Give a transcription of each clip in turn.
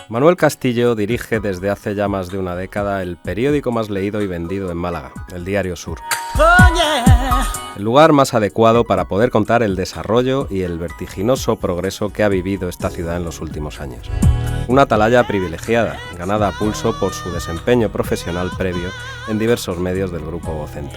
Manuel Castillo dirige desde hace ya más de una década el periódico más leído y vendido en Málaga, el Diario Sur. El lugar más adecuado para poder contar el desarrollo y el vertiginoso progreso que ha vivido esta ciudad en los últimos años. Una atalaya privilegiada, ganada a pulso por su desempeño profesional previo en diversos medios del Grupo Vocento.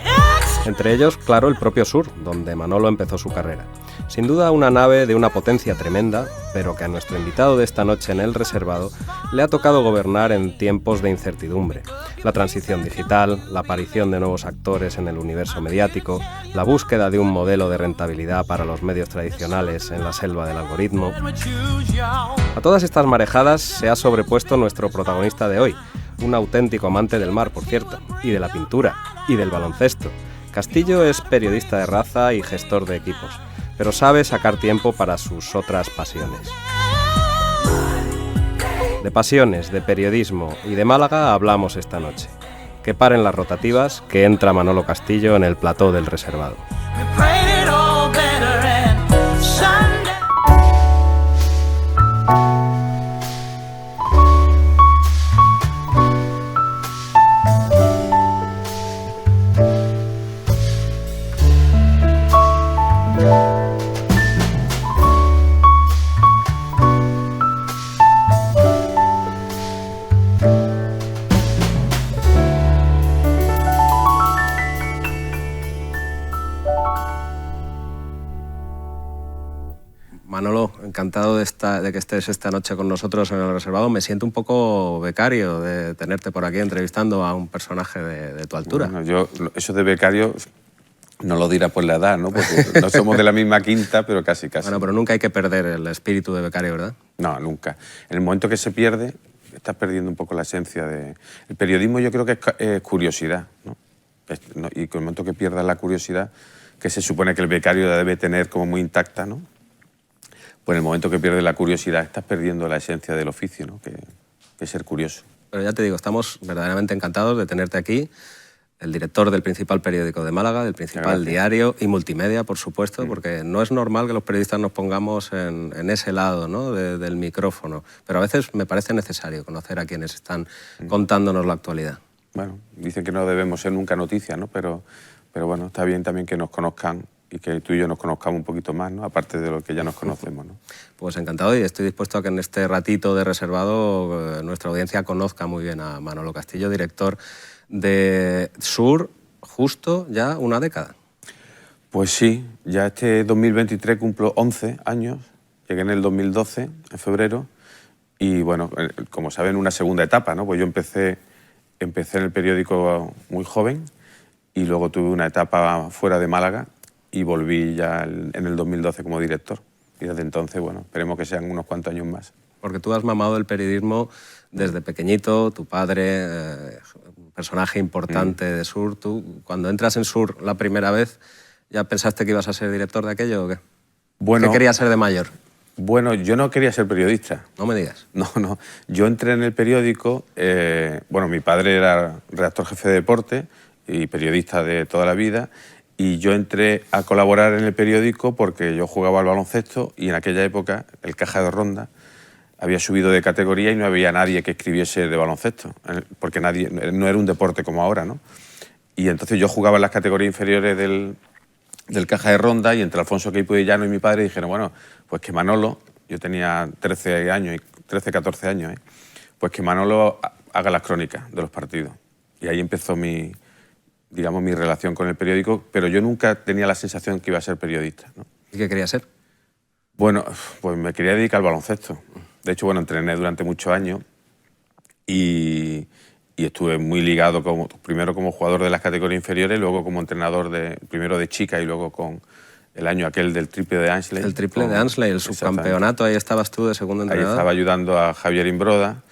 Entre ellos, claro, el propio Sur, donde Manolo empezó su carrera. Sin duda una nave de una potencia tremenda, pero que a nuestro invitado de esta noche en El Reservado le ha tocado gobernar en tiempos de incertidumbre. La transición digital, la aparición de nuevos actores en el universo mediático, la búsqueda de un modelo de rentabilidad para los medios tradicionales en la selva del algoritmo. A todas estas marejadas se ha sobrepuesto nuestro protagonista de hoy, un auténtico amante del mar, por cierto, y de la pintura, y del baloncesto. Castillo es periodista de raza y gestor de equipos, pero sabe sacar tiempo para sus otras pasiones. De pasiones, de periodismo y de Málaga hablamos esta noche. Que paren las rotativas, que entra Manolo Castillo en el plató del Reservado. Manolo, encantado de que estés esta noche con nosotros en El Reservado. Me siento un poco becario de tenerte por aquí entrevistando a un personaje de tu altura. Bueno, yo eso de becario no lo dirá por la edad, ¿no? Porque no somos de la misma quinta, pero casi. Bueno, pero nunca hay que perder el espíritu de becario, ¿verdad? No, nunca. En el momento que se pierde, estás perdiendo un poco la esencia de... El periodismo yo creo que es curiosidad, ¿no? Y con el momento que pierdas la curiosidad, que se supone que el becario la debe tener como muy intacta, ¿no? Pues en el momento que pierdes la curiosidad estás perdiendo la esencia del oficio, ¿no? Que es ser curioso. Pero ya te digo, estamos verdaderamente encantados de tenerte aquí, el director del principal periódico de Málaga, del principal diario y multimedia, por supuesto, porque no es normal que los periodistas nos pongamos en ese lado, ¿no? del micrófono, pero a veces me parece necesario conocer a quienes están contándonos la actualidad. Bueno, dicen que no debemos ser nunca noticia, ¿no? Pero bueno, está bien también que nos conozcan y que tú y yo nos conozcamos un poquito más, ¿no? Aparte de lo que ya nos conocemos, ¿no? Pues encantado y estoy dispuesto a que en este ratito de Reservado nuestra audiencia conozca muy bien a Manolo Castillo, director de Sur, justo ya una década. Pues sí, ya este 2023 cumplo 11 años, llegué en el 2012, en febrero, y bueno, como saben, una segunda etapa, ¿no? Pues yo empecé en el periódico muy joven y luego tuve una etapa fuera de Málaga y volví ya en el 2012 como director. Y desde entonces, bueno, esperemos que sean unos cuantos años más. Porque tú has mamado el periodismo desde pequeñito, tu padre, un personaje importante de Sur. Tú, cuando entras en Sur la primera vez, ¿ya pensaste que ibas a ser director de aquello o qué? Bueno, ¿Qué querías ser de mayor? Bueno, yo no quería ser periodista. No me digas. No. Yo entré en el periódico, bueno, mi padre era redactor jefe de deporte y periodista de toda la vida, y yo entré a colaborar en el periódico porque yo jugaba al baloncesto y en aquella época el Caja de Ronda había subido de categoría y no había nadie que escribiese de baloncesto, porque no era un deporte como ahora, ¿no? Y entonces yo jugaba en las categorías inferiores del Caja de Ronda y entre Alfonso Queipo de Llano y mi padre dijeron, bueno, pues que Manolo, yo tenía 13, 14 años, pues que Manolo haga las crónicas de los partidos. Y ahí empezó mi relación con el periódico, pero yo nunca tenía la sensación que iba a ser periodista, ¿no? ¿Y qué querías ser? Bueno, pues me quería dedicar al baloncesto. De hecho, bueno, entrené durante muchos años y estuve muy ligado primero como jugador de las categorías inferiores, luego como entrenador primero de chicas y luego con el año aquel del triple de Ansley. El triple de Ansley, el subcampeonato, ahí estabas tú de segundo entrenador. Ahí estaba ayudando a Javier Imbroda,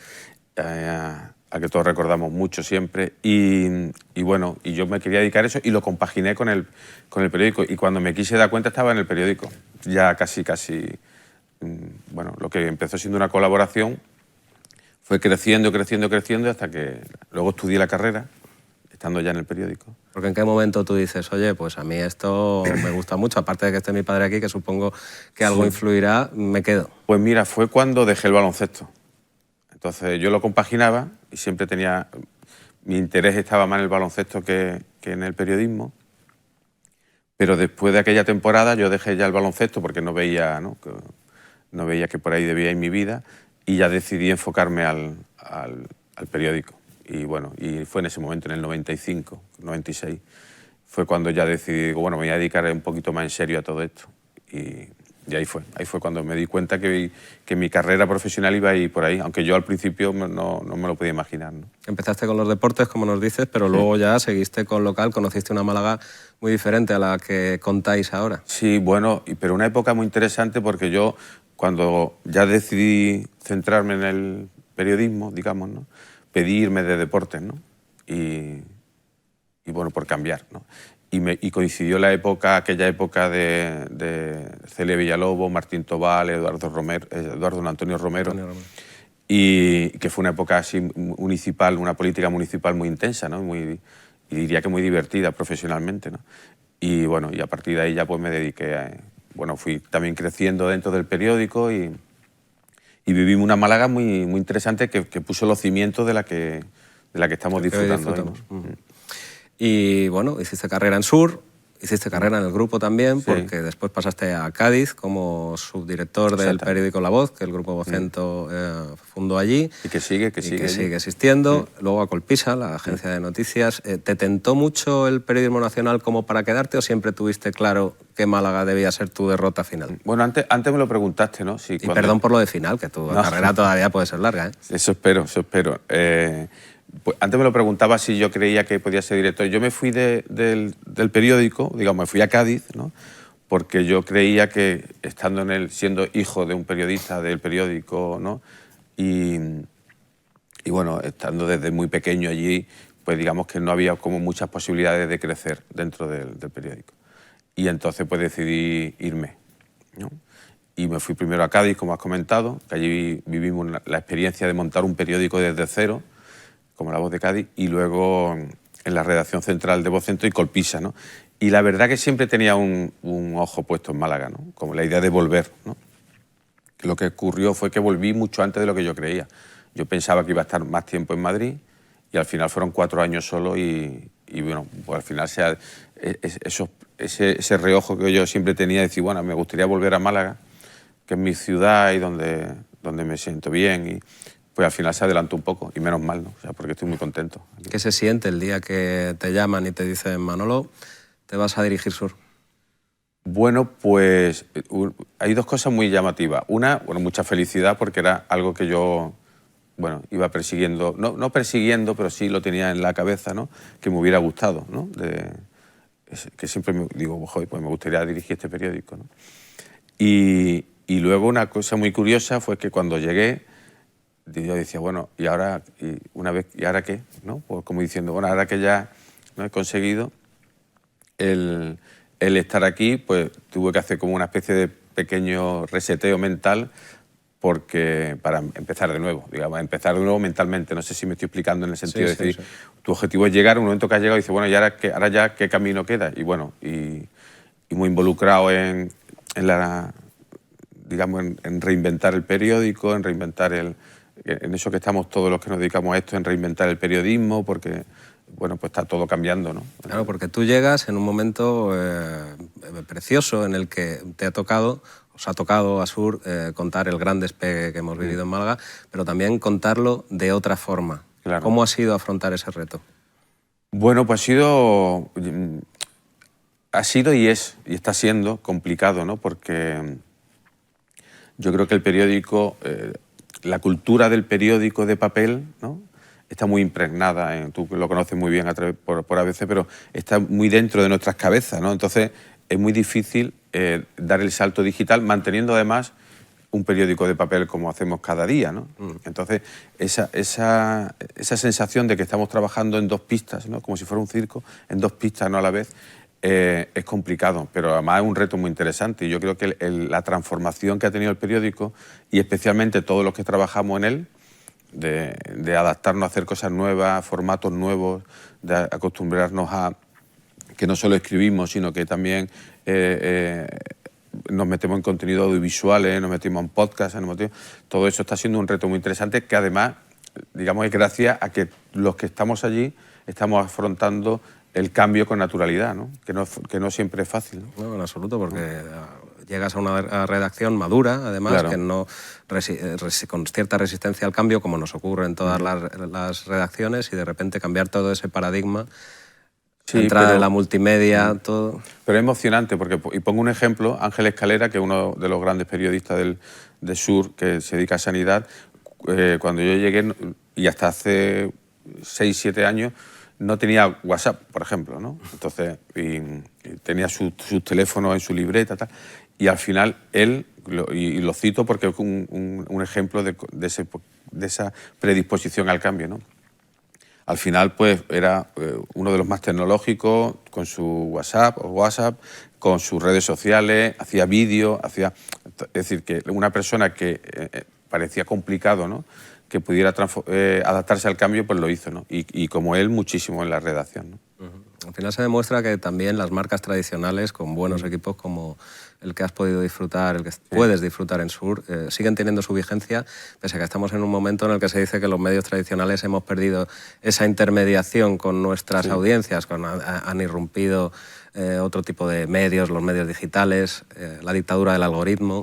a que todos recordamos mucho siempre, y bueno, y yo me quería dedicar a eso y lo compaginé con el periódico, y cuando me quise dar cuenta estaba en el periódico, ya casi, bueno, lo que empezó siendo una colaboración fue creciendo hasta que luego estudié la carrera, estando ya en el periódico. Porque ¿en qué momento tú dices, oye, pues a mí esto me gusta mucho, aparte de que esté mi padre aquí, que supongo que algo influirá, me quedo? Pues mira, fue cuando dejé el baloncesto. Entonces yo lo compaginaba y siempre tenía... Mi interés estaba más en el baloncesto que en el periodismo. Pero después de aquella temporada yo dejé ya el baloncesto porque no veía, ¿no? No veía que por ahí debía ir mi vida y ya decidí enfocarme al periódico. Y bueno, y fue en ese momento, en el 95, 96, fue cuando ya decidí, digo, bueno, me voy a dedicar un poquito más en serio a todo esto. Y ahí fue cuando me di cuenta que mi carrera profesional iba a ir por ahí, aunque yo al principio no me lo podía imaginar, ¿no? Empezaste con los deportes, como nos dices, pero luego ya seguiste con local, conociste una Málaga muy diferente a la que contáis ahora. Sí, bueno, pero una época muy interesante porque yo, cuando ya decidí centrarme en el periodismo, digamos, ¿no? Pedí irme de deportes, ¿no? Y bueno, por cambiar, ¿no? Y coincidió aquella época de Celia Villalobos, Martín Tobal, Eduardo Antonio Romero, y que fue una época así municipal, una política municipal muy intensa, ¿no? Y diría que muy divertida profesionalmente, ¿no? Y bueno, y a partir de ahí ya pues me dediqué bueno, fui también creciendo dentro del periódico y vivimos una Málaga muy interesante que puso los cimientos de la que estamos disfrutando hoy, ¿no? Y bueno, hiciste carrera en Sur, hiciste carrera en el grupo también, Sí. porque después pasaste a Cádiz como subdirector del periódico La Voz, que el grupo Vocento fundó allí. Y que sigue existiendo. Luego a Colpisa, la agencia de noticias. ¿Te tentó mucho el periodismo nacional como para quedarte o siempre tuviste claro que Málaga debía ser tu derrota final? Bueno, antes me lo preguntaste, ¿no? Sí, perdón por lo de final, que tu carrera todavía puede ser larga, ¿eh? Eso espero. Pues antes me lo preguntaba si yo creía que podía ser director. Yo me fui del periódico, digamos, me fui a Cádiz, ¿no? Porque yo creía que estando siendo hijo de un periodista del periódico, ¿no? Y bueno, estando desde muy pequeño allí, pues digamos que no había como muchas posibilidades de crecer dentro del periódico. Y entonces pues decidí irme, ¿no? Y me fui primero a Cádiz, como has comentado, que allí vivimos la experiencia de montar un periódico desde cero, como La Voz de Cádiz, y luego en la redacción central de Vocento y Colpisa, ¿no? Y la verdad que siempre tenía un ojo puesto en Málaga, ¿no? Como la idea de volver, ¿no? Lo que ocurrió fue que volví mucho antes de lo que yo creía. Yo pensaba que iba a estar más tiempo en Madrid y al final fueron 4 años solo y bueno, pues al final ese reojo que yo siempre tenía de decir, bueno, me gustaría volver a Málaga, que es mi ciudad y donde me siento bien, y pues al final se adelantó un poco, y menos mal, ¿no? O sea, porque estoy muy contento. ¿Qué se siente el día que te llaman y te dicen, Manolo, te vas a dirigir Sur? Bueno, pues hay dos cosas muy llamativas. Una, bueno, mucha felicidad porque era algo que yo, bueno, iba persiguiendo, no persiguiendo, pero sí lo tenía en la cabeza, ¿no? Que me hubiera gustado, ¿no? Que siempre me digo, joder, pues me gustaría dirigir este periódico, ¿no? Y luego una cosa muy curiosa fue que cuando llegué, yo decía, bueno, ¿y ahora qué? ¿No? Pues como diciendo, bueno, ahora que ya no he conseguido el estar aquí, pues tuve que hacer como una especie de pequeño reseteo mental para empezar de nuevo, digamos, empezar de nuevo mentalmente. No sé si me estoy explicando en el sentido de decir, tu objetivo es llegar, un momento que has llegado y dices, bueno, ¿y ahora ya qué camino queda? Y bueno, y muy involucrado en reinventar el periódico, en eso que estamos todos los que nos dedicamos a esto, en reinventar el periodismo, porque bueno, pues está todo cambiando, ¿no? Claro, porque tú llegas en un momento precioso en el que os ha tocado a Sur contar el gran despegue que hemos vivido en Málaga, pero también contarlo de otra forma. Claro. ¿Cómo ha sido afrontar ese reto? Bueno, pues ha sido y está siendo complicado, ¿no? Porque yo creo que el periódico, la cultura del periódico de papel, ¿no? Está muy impregnada, tú lo conoces muy bien por ABC, pero está muy dentro de nuestras cabezas, ¿no? Entonces es muy difícil dar el salto digital manteniendo además un periódico de papel como hacemos cada día, ¿no? Entonces esa sensación de que estamos trabajando en dos pistas, ¿no? Como si fuera un circo, en dos pistas, no a la vez, es complicado, pero además es un reto muy interesante. Y yo creo que la transformación que ha tenido el periódico, y especialmente todos los que trabajamos en él, de adaptarnos a hacer cosas nuevas, formatos nuevos, de acostumbrarnos a que no solo escribimos, sino que también nos metemos en contenido audiovisuales, nos metemos en podcast, todo eso está siendo un reto muy interesante que además, digamos, es gracias a que los que estamos allí estamos afrontando el cambio con naturalidad, ¿no? Que no siempre es fácil, ¿no? No, en absoluto, porque llegas a una redacción madura, además, claro, que no con cierta resistencia al cambio, como nos ocurre en todas las redacciones, y de repente cambiar todo ese paradigma, entrada en la multimedia, todo. Pero es emocionante, porque, y pongo un ejemplo, Ángel Escalera, que es uno de los grandes periodistas del Sur, que se dedica a sanidad, cuando yo llegué, y hasta hace 6, 7 años, no tenía WhatsApp, por ejemplo, ¿no? Entonces, y tenía sus teléfonos en su libreta, tal, y al final él, y lo cito porque es un ejemplo de esa predisposición al cambio, ¿no? Al final, pues, era uno de los más tecnológicos, con su WhatsApp, con sus redes sociales, hacía vídeos, es decir, que una persona que parecía complicado, ¿no?, que pudiera adaptarse al cambio, pues lo hizo, ¿no? Y como él, muchísimo en la redacción, ¿no? Al final se demuestra que también las marcas tradicionales, con buenos equipos como el que has podido disfrutar, el que puedes disfrutar en Sur, siguen teniendo su vigencia, pese a que estamos en un momento en el que se dice que los medios tradicionales hemos perdido esa intermediación con nuestras audiencias, han irrumpido otro tipo de medios, los medios digitales, la dictadura del algoritmo.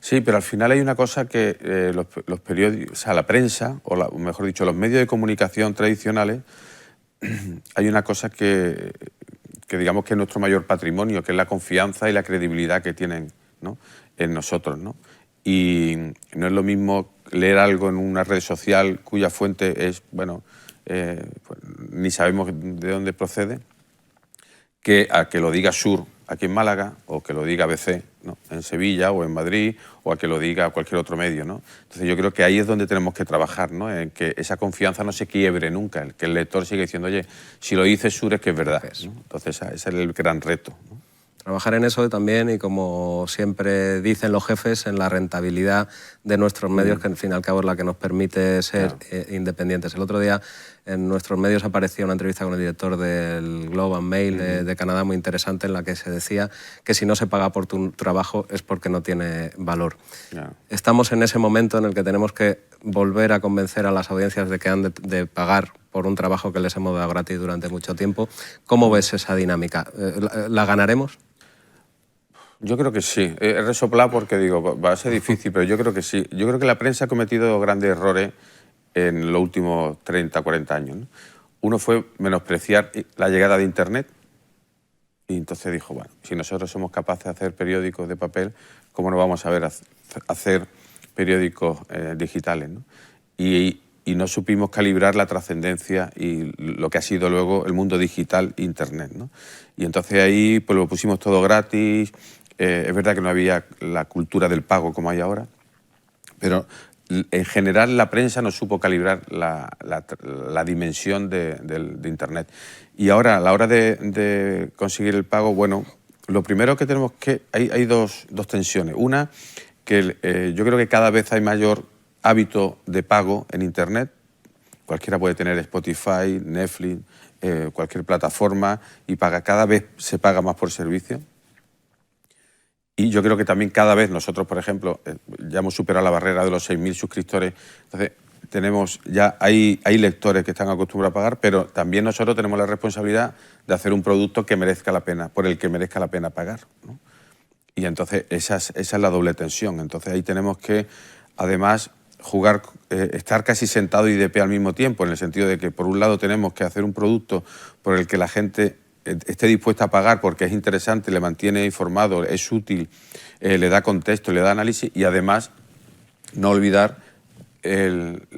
Sí, pero al final hay una cosa que los periódicos, o sea, la prensa, o mejor dicho, los medios de comunicación tradicionales, hay una cosa que digamos que es nuestro mayor patrimonio, que es la confianza y la credibilidad que tienen, ¿no?, en nosotros, ¿no? Y no es lo mismo leer algo en una red social cuya fuente es, bueno, pues, ni sabemos de dónde procede, que a que lo diga Sur aquí en Málaga, o que lo diga ABC, ¿no?, en Sevilla o en Madrid, o a que lo diga cualquier otro medio, ¿no? Entonces yo creo que ahí es donde tenemos que trabajar, ¿no?, en que esa confianza no se quiebre nunca, que el lector siga diciendo, oye, si lo dice Sur es que es verdad, ¿no? Entonces ese es el gran reto, ¿no? Trabajar en eso también, y como siempre dicen los jefes, en la rentabilidad de nuestros medios, que al fin y al cabo es la que nos permite ser independientes. El otro día en nuestros medios apareció una entrevista con el director del Globe and Mail de Canadá, muy interesante, en la que se decía que si no se paga por tu trabajo es porque no tiene valor. Estamos en ese momento en el que tenemos que volver a convencer a las audiencias de que han de pagar por un trabajo que les hemos dado gratis durante mucho tiempo. ¿Cómo ves esa dinámica? ¿La ganaremos? Yo creo que sí. He resoplado porque digo, va a ser difícil, pero yo creo que sí. Yo creo que la prensa ha cometido grandes errores en los últimos 30, 40 años, ¿no? Uno fue menospreciar la llegada de Internet, y entonces dijo, bueno, si nosotros somos capaces de hacer periódicos de papel, ¿cómo no vamos a ver hacer periódicos digitales, ¿no? Y no supimos calibrar la trascendencia y lo que ha sido luego el mundo digital, Internet, ¿no? Y entonces ahí pues lo pusimos todo gratis. Es verdad que no había la cultura del pago como hay ahora, pero en general la prensa no supo calibrar la dimensión de Internet. Y ahora, a la hora de conseguir el pago, bueno, lo primero que tenemos que... Hay dos tensiones. Una, que yo creo que cada vez hay mayor hábito de pago en Internet. Cualquiera puede tener Spotify, Netflix, cualquier plataforma, y cada vez se paga más por servicio. Y yo creo que también cada vez nosotros, por ejemplo, ya hemos superado la barrera de los 6.000 suscriptores. Entonces, hay lectores que están acostumbrados a pagar, pero también nosotros tenemos la responsabilidad de hacer un producto que merezca la pena, por el que merezca la pena pagar, ¿no? Y entonces esa es la doble tensión. Entonces ahí tenemos que, además, jugar, estar casi sentado y de pie al mismo tiempo, en el sentido de que, por un lado, tenemos que hacer un producto por el que la gente esté dispuesta a pagar porque es interesante, le mantiene informado, es útil, le da contexto, le da análisis, y además no olvidar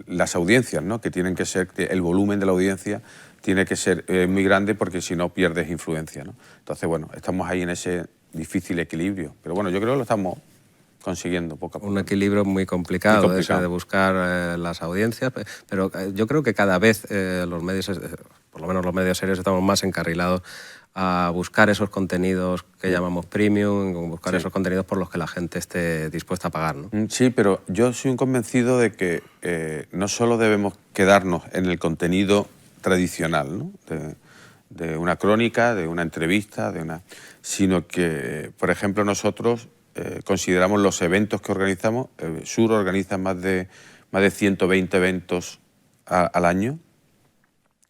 las audiencias, ¿no?, que tienen que ser, el volumen de la audiencia tiene que ser muy grande, porque si no pierdes influencia, ¿no? Entonces, bueno, estamos ahí en ese difícil equilibrio, pero bueno, yo creo que lo estamos consiguiendo poco a poco. Un equilibrio muy complicado. Ese de buscar las audiencias, pero yo creo que cada vez los medios, por lo menos los medios serios, estamos más encarrilados a buscar esos contenidos que llamamos premium, buscar esos contenidos por los que la gente esté dispuesta a pagar, ¿no? Sí, pero yo soy un convencido de que no solo debemos quedarnos en el contenido tradicional, ¿no?, de una crónica, de una entrevista, sino que, por ejemplo, nosotros consideramos los eventos que organizamos. Sur organiza más de 120 eventos al año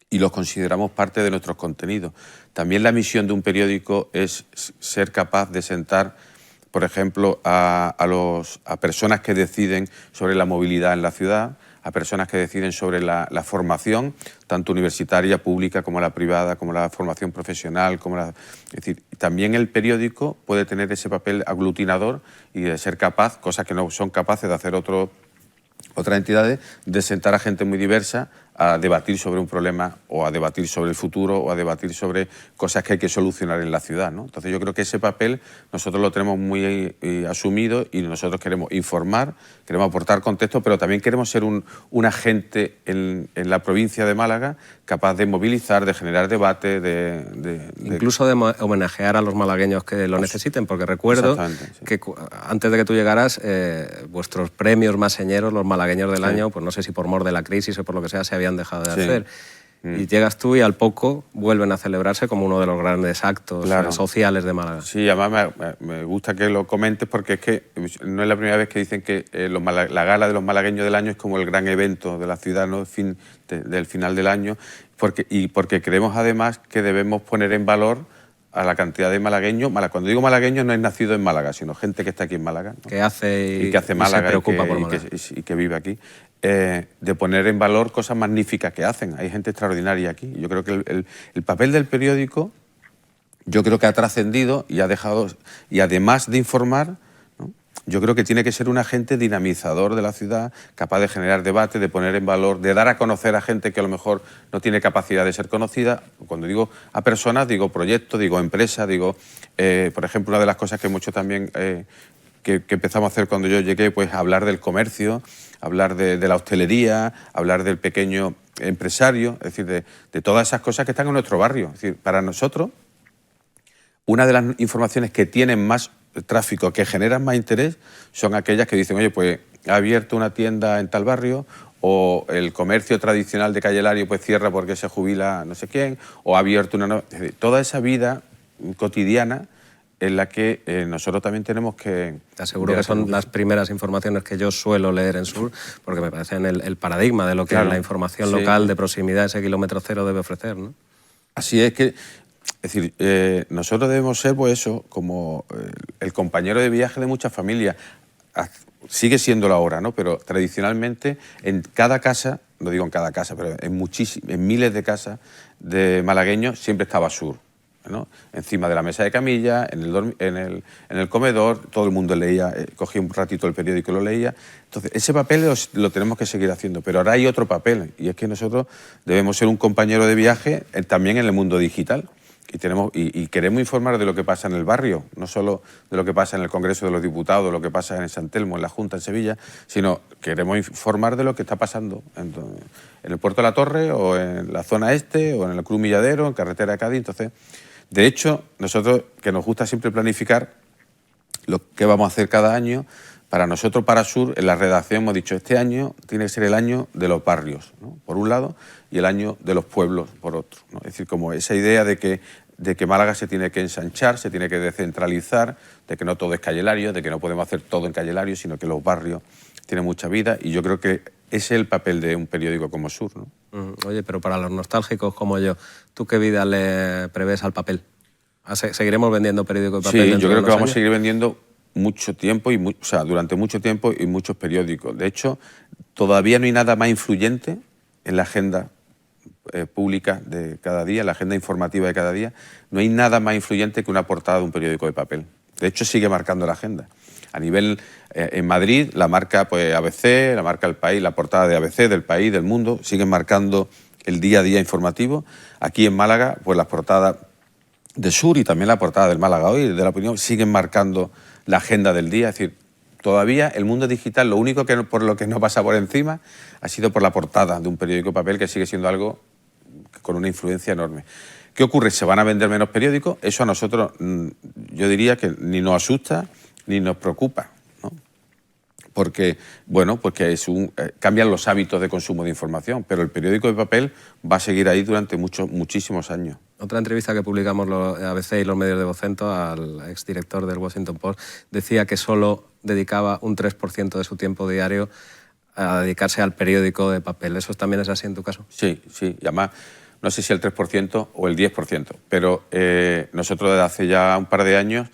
y los consideramos parte de nuestros contenidos. También la misión de un periódico es ser capaz de sentar, por ejemplo, a personas que deciden sobre la movilidad en la ciudad, a personas que deciden sobre la formación, tanto universitaria, pública, como la privada, como la formación profesional. Es decir, también el periódico puede tener ese papel aglutinador y de ser capaz, cosas que no son capaces de hacer otras entidades, de sentar a gente muy diversa a debatir sobre un problema o a debatir sobre el futuro o a debatir sobre cosas que hay que solucionar en la ciudad, ¿no? Entonces yo creo que ese papel nosotros lo tenemos muy asumido y nosotros queremos informar, queremos aportar contexto, pero también queremos ser un agente en la provincia de Málaga capaz de movilizar, de generar debate, incluso de homenajear a los malagueños que lo necesiten, porque recuerdo que antes de que tú llegaras, vuestros premios más señeros, los malagueños del año, pues no sé si por mor de la crisis o por lo que sea, se habían dejado de hacer. Y llegas tú y al poco vuelven a celebrarse como uno de los grandes actos sociales de Málaga. Sí, además me gusta que lo comentes porque es que no es la primera vez que dicen que la gala de los malagueños del año es como el gran evento de la ciudad, ¿no? Del final del año, porque creemos además que debemos poner en valor a la cantidad de malagueños. Cuando digo malagueños no es nacido en Málaga, sino gente que está aquí en Málaga, ¿no? Que hace Málaga se preocupa por Málaga. Y que vive aquí. De poner en valor cosas magníficas que hacen. Hay gente extraordinaria aquí. Yo creo que el papel del periódico, yo creo que ha trascendido y ha dejado, y además de informar, ¿no? Yo creo que tiene que ser un agente dinamizador de la ciudad, capaz de generar debate, de poner en valor, de dar a conocer a gente que a lo mejor no tiene capacidad de ser conocida. Cuando digo a personas, digo proyectos, digo empresas, por ejemplo, una de las cosas que mucho también que empezamos a hacer cuando yo llegué, pues hablar del comercio, hablar de la hostelería, hablar del pequeño empresario, es decir, de todas esas cosas que están en nuestro barrio. Es decir, para nosotros, una de las informaciones que tienen más tráfico, que generan más interés, son aquellas que dicen, oye, pues ha abierto una tienda en tal barrio, o el comercio tradicional de Calle Lario pues cierra porque se jubila no sé quién, o ha abierto una... Es decir, toda esa vida cotidiana en la que nosotros también tenemos que... Te aseguro que son las primeras informaciones que yo suelo leer en Sur, porque me parecen el paradigma de lo que la información local de proximidad, ese kilómetro cero, debe ofrecer, ¿no? Así es que... Es decir, nosotros debemos ser, pues eso, como el compañero de viaje de muchas familias. Sigue siéndolo ahora, ¿no? Pero tradicionalmente en cada casa, no digo en cada casa, pero en miles de casas de malagueños siempre estaba Sur, ¿no? Encima de la mesa de camilla, en el comedor, todo el mundo leía, cogía un ratito el periódico y lo leía. Entonces, ese papel lo tenemos que seguir haciendo, pero ahora hay otro papel, y es que nosotros debemos ser un compañero de viaje también en el mundo digital. Y queremos informar de lo que pasa en el barrio, no solo de lo que pasa en el Congreso de los Diputados, lo que pasa en San Telmo, en la Junta, en Sevilla, sino queremos informar de lo que está pasando en el Puerto de la Torre, o en la zona este, o en el Cruz Milladero, en Carretera de Cádiz. Entonces, de hecho, nosotros, que nos gusta siempre planificar lo que vamos a hacer cada año, para nosotros, para Sur, en la redacción hemos dicho, este año tiene que ser el año de los barrios, ¿no? Por un lado, y el año de los pueblos, por otro, ¿no? Es decir, como esa idea de que Málaga se tiene que ensanchar, se tiene que descentralizar, de que no todo es Calle Lario, de que no podemos hacer todo en Calle Lario, sino que los barrios tienen mucha vida, y yo creo que ese es el papel de un periódico como Sur, ¿no? Oye, pero para los nostálgicos como yo, ¿tú qué vida le prevés al papel? ¿Seguiremos vendiendo periódicos de papel? Sí, yo creo que vamos a seguir vendiendo mucho tiempo, durante mucho tiempo, y muchos periódicos. De hecho, todavía no hay nada más influyente en la agenda pública de cada día, la agenda informativa de cada día. No hay nada más influyente que una portada de un periódico de papel. De hecho, sigue marcando la agenda. A nivel, en Madrid, la marca pues, ABC, la marca El País, la portada de ABC, del País, del Mundo, siguen marcando el día a día informativo. Aquí en Málaga, pues las portadas de Sur y también la portada del Málaga Hoy, de La Opinión, siguen marcando la agenda del día. Es decir, todavía el mundo digital, lo único por lo que no pasa por encima ha sido por la portada de un periódico de papel, que sigue siendo algo con una influencia enorme. ¿Qué ocurre? ¿Se van a vender menos periódicos? Eso a nosotros, yo diría que ni nos asusta ni nos preocupa, ¿no? porque, bueno, porque cambian los hábitos de consumo de información, pero el periódico de papel va a seguir ahí durante muchísimos años. Otra entrevista que publicamos ABC y los medios de Vocento al exdirector del Washington Post decía que solo dedicaba un 3% de su tiempo diario a dedicarse al periódico de papel. ¿Eso también es así en tu caso? Sí, sí, y además no sé si el 3% o el 10%, pero nosotros desde hace ya un par de años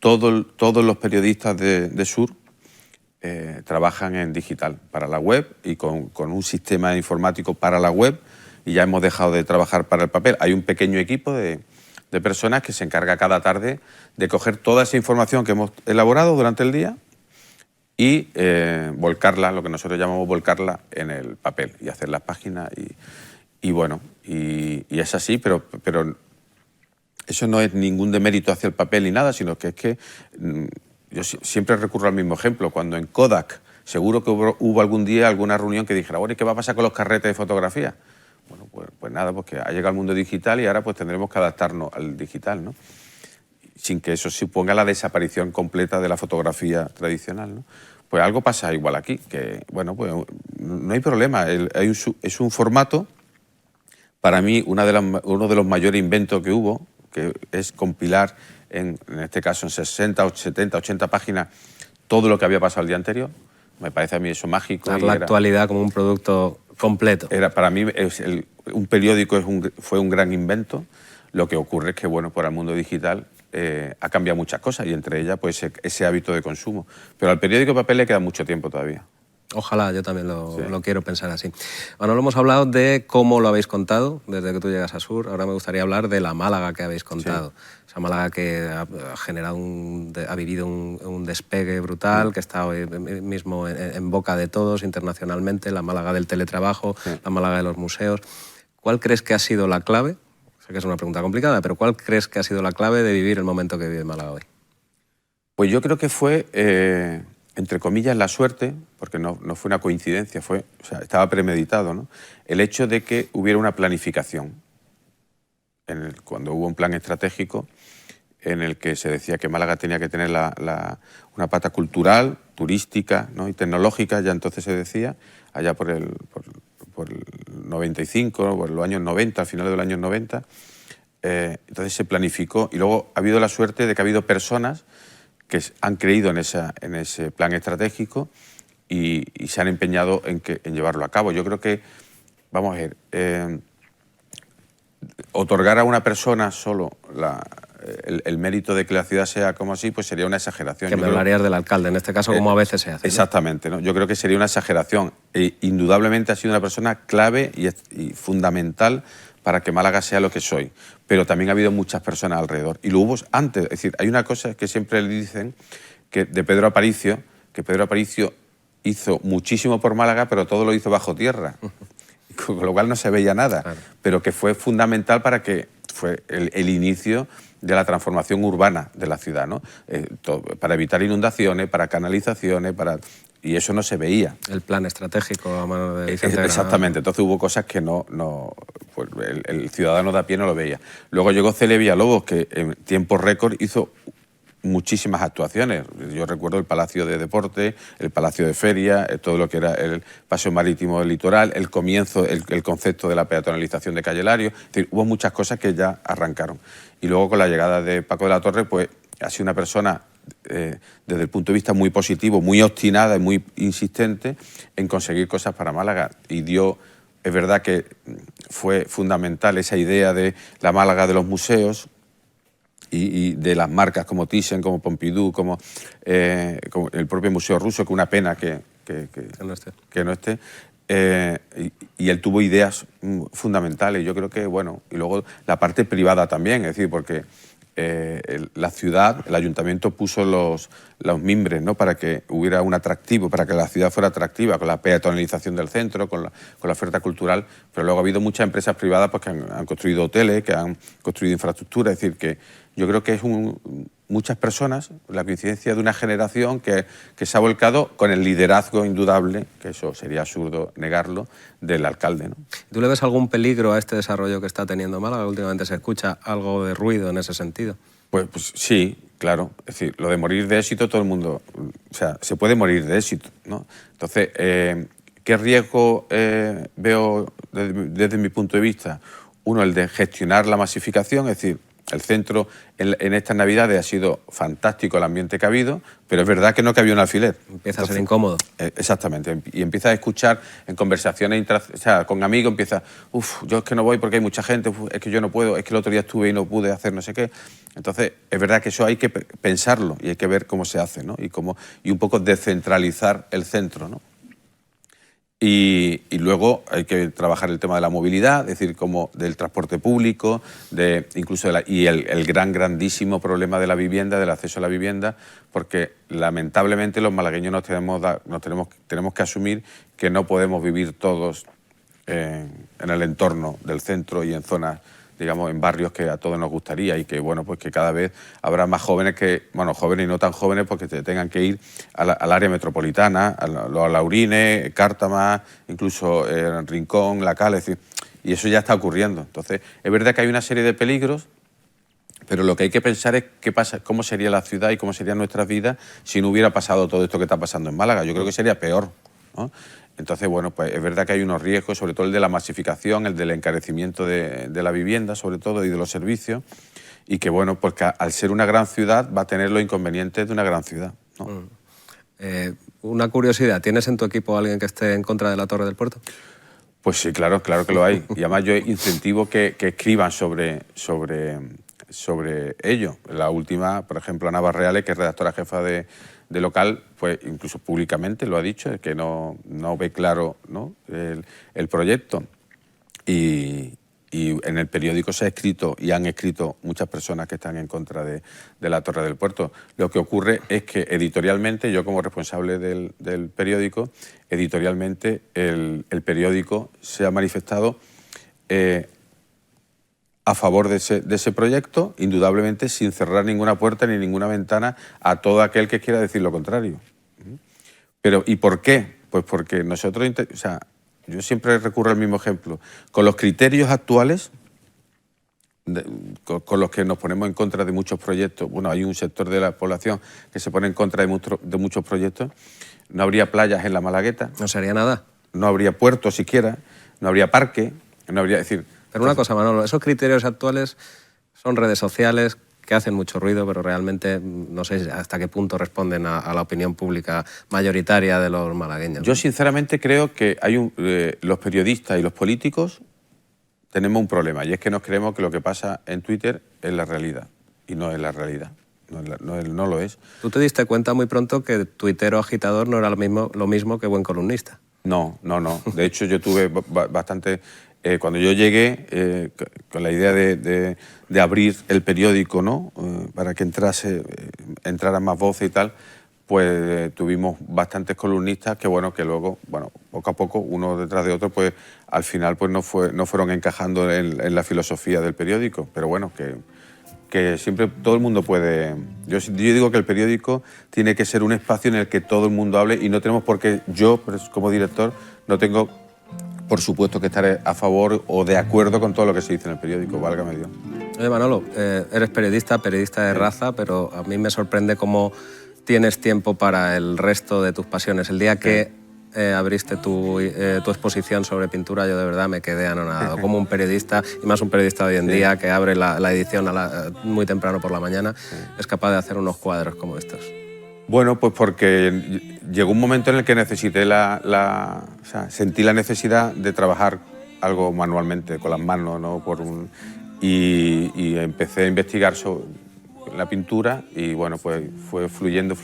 todos los periodistas de Sur trabajan en digital para la web y con un sistema informático para la web, y ya hemos dejado de trabajar para el papel. Hay un pequeño equipo de personas que se encarga cada tarde de coger toda esa información que hemos elaborado durante el día y volcarla, lo que nosotros llamamos volcarla en el papel y hacer las páginas y bueno, y es así, pero eso no es ningún demérito hacia el papel ni nada, sino que es que yo siempre recurro al mismo ejemplo. Cuando en Kodak seguro que hubo algún día alguna reunión que dijera, bueno, ¿y qué va a pasar con los carretes de fotografía? Bueno, pues nada, porque ha llegado el mundo digital y ahora pues tendremos que adaptarnos al digital, ¿no? Sin que eso suponga la desaparición completa de la fotografía tradicional, ¿no? Pues algo pasa igual aquí, que bueno, pues no hay problema, es un formato, para mí uno de los mayores inventos que hubo, que es compilar en este caso en 60, 70, 80 páginas todo lo que había pasado el día anterior. Me parece a mí eso mágico. Dar la actualidad como un producto completo. Para mí un periódico fue un gran invento. Lo que ocurre es que, bueno, por el mundo digital ha cambiado muchas cosas y entre ellas pues, ese hábito de consumo. Pero al periódico de papel le queda mucho tiempo todavía. Ojalá, yo también lo quiero pensar así. Bueno, hemos hablado de cómo lo habéis contado desde que tú llegas a Sur. Ahora me gustaría hablar de la Málaga que habéis contado. Sí. Esa Málaga que ha generado ha vivido un despegue brutal, que está hoy mismo en boca de todos internacionalmente, la Málaga del teletrabajo, la Málaga de los museos. ¿Cuál crees que ha sido la clave? Sé que es una pregunta complicada, pero ¿cuál crees que ha sido la clave de vivir el momento que vive Málaga hoy? Pues yo creo que fue, entre comillas, la suerte, porque no fue una coincidencia, estaba premeditado, ¿no? El hecho de que hubiera una planificación. Cuando hubo un plan estratégico en el que se decía que Málaga tenía que tener una pata cultural, turística, ¿no? y tecnológica, ya entonces se decía, allá por el 95, por los años 90, al final de los años 90, entonces se planificó y luego ha habido la suerte de que ha habido personas que han creído en ese plan estratégico y se han empeñado en llevarlo a cabo. Yo creo que, vamos a ver, otorgar a una persona solo el mérito de que la ciudad sea como así, pues sería una exageración. Que me hablarías del alcalde, en este caso, como a veces se hace. Exactamente, ¿no? Yo creo que sería una exageración. Indudablemente ha sido una persona clave y fundamental para que Málaga sea lo que soy. Pero también ha habido muchas personas alrededor. Y lo hubo antes. Es decir, hay una cosa que siempre le dicen de Pedro Aparicio, que Pedro Aparicio hizo muchísimo por Málaga, pero todo lo hizo bajo tierra. Con lo cual no se veía nada. Claro. Pero que fue fundamental para que fue el inicio de la transformación urbana de la ciudad, ¿no? Para evitar inundaciones, para canalizaciones, y eso no se veía. El plan estratégico a mano de Vicente Granado. Exactamente, entonces hubo cosas que pues el ciudadano de a pie no lo veía. Luego llegó Celia Villalobos, que en tiempo récord hizo muchísimas actuaciones. Yo recuerdo el Palacio de Deporte, el Palacio de Feria, todo lo que era el Paseo Marítimo del Litoral, el comienzo, el concepto de la peatonalización de Calle Lario. Es decir, hubo muchas cosas que ya arrancaron. Y luego con la llegada de Paco de la Torre, pues ha sido una persona desde el punto de vista muy positivo, muy obstinada y muy insistente en conseguir cosas para Málaga. Y es verdad que fue fundamental esa idea de la Málaga de los museos, y de las marcas como Thyssen, como Pompidou, como el propio Museo Ruso, que una pena que no esté. Y él tuvo ideas fundamentales, yo creo que, bueno, y luego la parte privada también, es decir, porque la ciudad, el ayuntamiento puso los mimbres, ¿no? Para que hubiera un atractivo, para que la ciudad fuera atractiva, con la peatonalización del centro, con la oferta cultural, pero luego ha habido muchas empresas privadas pues, que han construido hoteles, que han construido infraestructura, es decir, que yo creo que es muchas personas, la coincidencia de una generación que se ha volcado con el liderazgo indudable, que eso sería absurdo negarlo, del alcalde, ¿no? ¿Tú le ves algún peligro a este desarrollo que está teniendo Málaga? Últimamente se escucha algo de ruido en ese sentido. Pues sí, claro. Es decir, lo de morir de éxito todo el mundo o sea, se puede morir de éxito, ¿no? Entonces, ¿qué riesgo veo desde mi punto de vista? Uno, el de gestionar la masificación, es decir, el centro en estas Navidades ha sido fantástico el ambiente que ha habido, pero es verdad que no cabía un alfiler. Empieza a ser incómodo. Exactamente, y empieza a escuchar en conversaciones o sea, con amigos, empieza, yo es que no voy porque hay mucha gente, es que yo no puedo, es que el otro día estuve y no pude hacer no sé qué. Entonces, es verdad que eso hay que pensarlo y hay que ver cómo se hace, ¿no? Y un poco descentralizar el centro, ¿no? Y luego hay que trabajar el tema de la movilidad, es decir, como del transporte público, incluso el grandísimo problema de la vivienda, del acceso a la vivienda, porque lamentablemente los malagueños tenemos que asumir que no podemos vivir todos en el entorno del centro y en zonas, digamos, en barrios que a todos nos gustaría y que, bueno, pues que cada vez habrá más jóvenes jóvenes y no tan jóvenes, porque tengan que ir al área metropolitana, a los Laurines, Cártama, incluso Rincón, La Cala, es decir, y eso ya está ocurriendo. Entonces, es verdad que hay una serie de peligros, pero lo que hay que pensar es cómo sería la ciudad y cómo serían nuestras vidas si no hubiera pasado todo esto que está pasando en Málaga. Yo creo que sería peor, ¿no? Entonces, bueno, pues es verdad que hay unos riesgos, sobre todo el de la masificación, el del encarecimiento de la vivienda, sobre todo, y de los servicios, y que, bueno, porque al ser una gran ciudad va a tener los inconvenientes de una gran ciudad, ¿no? Una curiosidad, ¿tienes en tu equipo a alguien que esté en contra de la Torre del Puerto? Pues sí, claro que lo hay. Y además yo incentivo que escriban sobre ello. La última, por ejemplo, Ana Barreales, que es redactora jefa de Local, pues incluso públicamente lo ha dicho, que no ve claro, ¿no?, el proyecto. Y en el periódico se ha escrito y han escrito muchas personas que están en contra de la Torre del Puerto. Lo que ocurre es que editorialmente, yo como responsable del periódico, editorialmente el periódico se ha manifestado a favor de ese proyecto, indudablemente sin cerrar ninguna puerta ni ninguna ventana a todo aquel que quiera decir lo contrario. Pero, ¿y por qué? Pues porque nosotros, o sea, yo siempre recurro al mismo ejemplo. Con los criterios actuales, con los que nos ponemos en contra de muchos proyectos, bueno, hay un sector de la población que se pone en contra de muchos proyectos, no habría playas en la Malagueta. No sería nada. No habría puerto siquiera, no habría parque, no habría, es decir... Pero una cosa, Manolo, esos criterios actuales son redes sociales que hacen mucho ruido, pero realmente no sé hasta qué punto responden a la opinión pública mayoritaria de los malagueños. Yo sinceramente creo que los periodistas y los políticos tenemos un problema, y es que nos creemos que lo que pasa en Twitter es la realidad, y no es la realidad, no lo es. ¿Tú te diste cuenta muy pronto que tuitero agitador no era lo mismo que buen columnista? No. De hecho, yo tuve bastante... cuando yo llegué, con la idea de abrir el periódico, ¿no?, para que entraran más voces y tal, pues tuvimos bastantes columnistas que, bueno, que luego, bueno, poco a poco, uno detrás de otro, pues al final pues no fueron encajando en la filosofía del periódico. Pero bueno, que siempre todo el mundo puede... Yo digo que el periódico tiene que ser un espacio en el que todo el mundo hable, y no tenemos por qué, yo como director, no tengo... por supuesto que estaré a favor o de acuerdo con todo lo que se dice en el periódico, válgame Dios. Oye, Manolo, eres periodista de raza, pero a mí me sorprende cómo tienes tiempo para el resto de tus pasiones. El día que abriste tu exposición sobre pintura, yo de verdad me quedé anonadado. Como un periodista, y más un periodista de hoy en día, que abre la edición muy temprano por la mañana, es capaz de hacer unos cuadros como estos. Bueno, pues porque llegó un momento en el que necesité o sea, sentí la necesidad de trabajar algo manualmente, con las manos, ¿no? Y empecé a investigar sobre la pintura, y bueno, pues fue fluyendo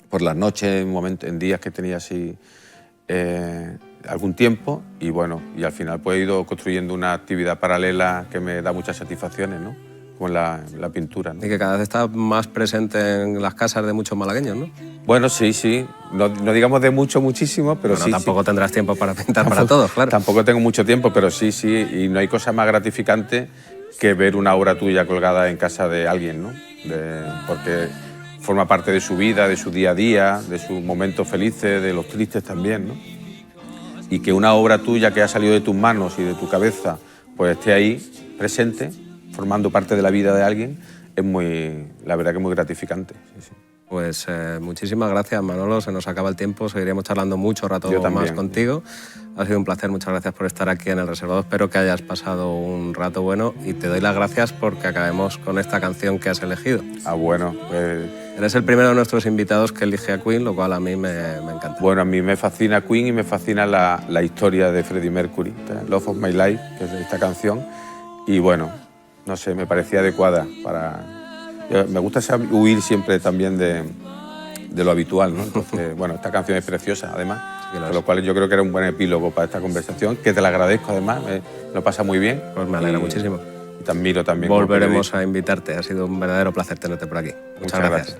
por las noches, en días que tenía así algún tiempo, y bueno, y al final pues he ido construyendo una actividad paralela que me da muchas satisfacciones, ¿no?, con la pintura, ¿no? Y que cada vez está más presente en las casas de muchos malagueños, ¿no? Bueno, sí. No digamos de muchísimo, pero bueno, sí. Tampoco tendrás tiempo para pintar para todos, claro. Tampoco tengo mucho tiempo, pero sí. Y no hay cosa más gratificante que ver una obra tuya colgada en casa de alguien, ¿no? Porque forma parte de su vida, de su día a día, de sus momentos felices, de los tristes también, ¿no? Y que una obra tuya que ha salido de tus manos y de tu cabeza, pues esté ahí, presente, formando parte de la vida de alguien, es la verdad que es muy gratificante. Sí. Pues muchísimas gracias, Manolo. Se nos acaba el tiempo, seguiremos charlando mucho rato Yo también. más contigo. Ha sido un placer, muchas gracias por estar aquí en El Reservado. Espero que hayas pasado un rato bueno y te doy las gracias porque acabemos con esta canción que has elegido. Ah, bueno, pues... Eres el primero de nuestros invitados que elige a Queen, lo cual a mí me encanta. Bueno, a mí me fascina Queen y me fascina la historia de Freddie Mercury, Love of My Life, que es esta canción. Y bueno, no sé, me parecía adecuada para... Me gusta huir siempre también de lo habitual, ¿no? Entonces, bueno, esta canción es preciosa, además, sí, con lo cual yo creo que era un buen epílogo para esta conversación, que te la agradezco, además, me lo pasa muy bien. Pues me alegra muchísimo. Y te admiro también. Volveremos a invitarte, ha sido un verdadero placer tenerte por aquí. Muchas gracias.